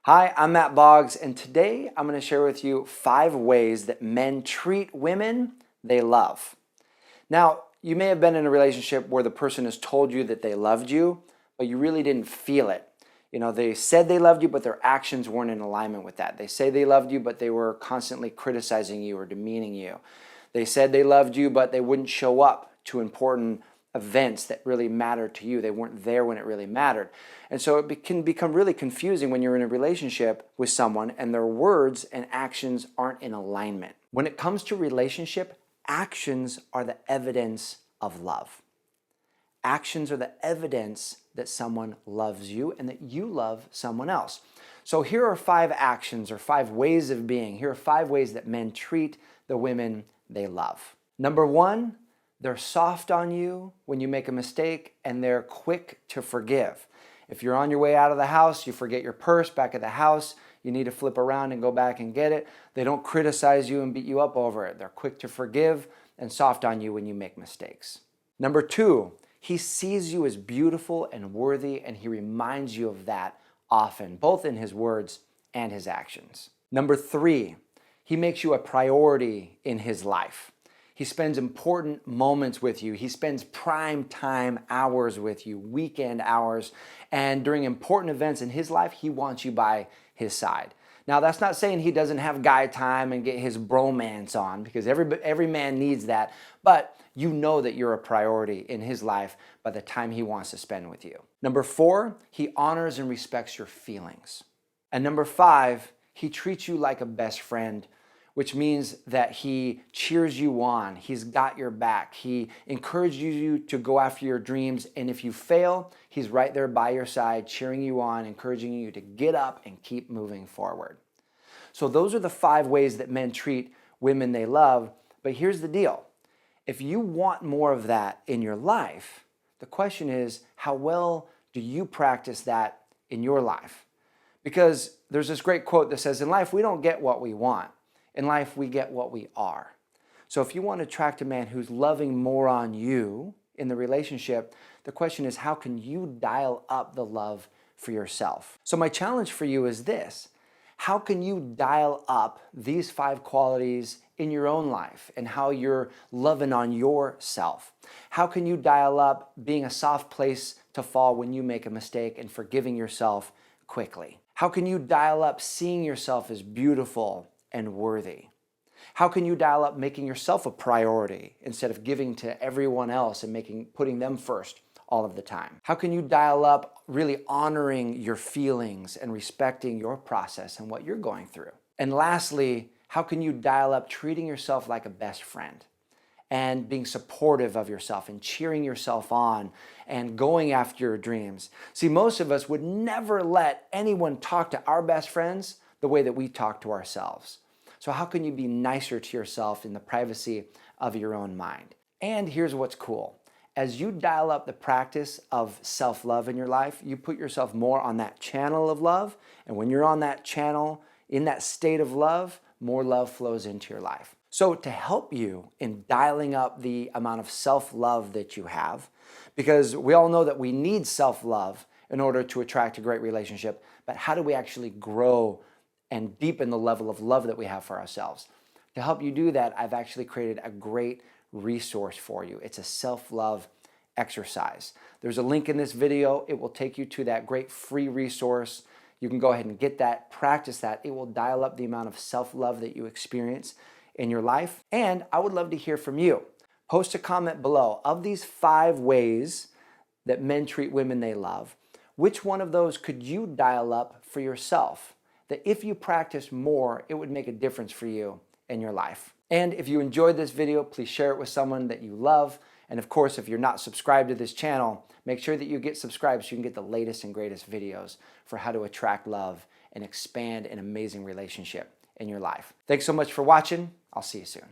Hi, I'm Matt Boggs, and today I'm going to share with you 5 ways that men treat women they love. Now, you may have been in a relationship where the person has told you that they loved you, but you really didn't feel it. You know, they said they loved you, but their actions weren't in alignment with that. They say they loved you, but they were constantly criticizing you or demeaning you. They said they loved you, but they wouldn't show up to important events that really mattered to you. They weren't there when it really mattered. And so it can become really confusing when you're in a relationship with someone and their words and actions aren't in alignment. When it comes to relationship, actions are the evidence of love. Actions are the evidence that someone loves you and that you love someone else. So here are 5 actions or 5 ways of being. Here are 5 ways that men treat the women they love. Number 1, they're soft on you when you make a mistake and they're quick to forgive. If you're on your way out of the house, you forget your purse back at the house, you need to flip around and go back and get it. They don't criticize you and beat you up over it. They're quick to forgive and soft on you when you make mistakes. Number 2, he sees you as beautiful and worthy, and he reminds you of that often, both in his words and his actions. Number 3, he makes you a priority in his life. He spends important moments with you. He spends prime time hours with you, weekend hours, and during important events in his life, he wants you by his side. Now, that's not saying he doesn't have guy time and get his bromance on, because every man needs that, but you know that you're a priority in his life by the time he wants to spend with you. Number 4, he honors and respects your feelings. And number 5, he treats you like a best friend, which means that he cheers you on, he's got your back, he encourages you to go after your dreams, and if you fail, he's right there by your side, cheering you on, encouraging you to get up and keep moving forward. So those are the 5 ways that men treat women they love, but here's the deal. If you want more of that in your life, the question is, how well do you practice that in your life? Because there's this great quote that says, in life, we don't get what we want. In life, we get what we are. So if you want to attract a man who's loving more on you in the relationship, the question is, how can you dial up the love for yourself? So my challenge for you is this. How can you dial up these 5 qualities in your own life and how you're loving on yourself? How can you dial up being a soft place to fall when you make a mistake and forgiving yourself quickly? How can you dial up seeing yourself as beautiful and worthy? How can you dial up making yourself a priority instead of giving to everyone else and putting them first all of the time? How can you dial up really honoring your feelings and respecting your process and what you're going through? And lastly, how can you dial up treating yourself like a best friend and being supportive of yourself and cheering yourself on and going after your dreams? See, most of us would never let anyone talk to our best friends the way that we talk to ourselves. So how can you be nicer to yourself in the privacy of your own mind? And here's what's cool. As you dial up the practice of self-love in your life, you put yourself more on that channel of love. And when you're on that channel, in that state of love, more love flows into your life. So to help you in dialing up the amount of self-love that you have, because we all know that we need self-love in order to attract a great relationship, but how do we actually grow and deepen the level of love that we have for ourselves? To help you do that, I've actually created a great resource for you. It's a self-love exercise. There's a link in this video. It will take you to that great free resource. You can go ahead and get that, practice that. It will dial up the amount of self-love that you experience in your life. And I would love to hear from you. Post a comment below. Of these 5 ways that men treat women they love, which one of those could you dial up for yourself? That if you practice more, it would make a difference for you in your life. And if you enjoyed this video, please share it with someone that you love. And of course, if you're not subscribed to this channel, make sure that you get subscribed so you can get the latest and greatest videos for how to attract love and expand an amazing relationship in your life. Thanks so much for watching. I'll see you soon.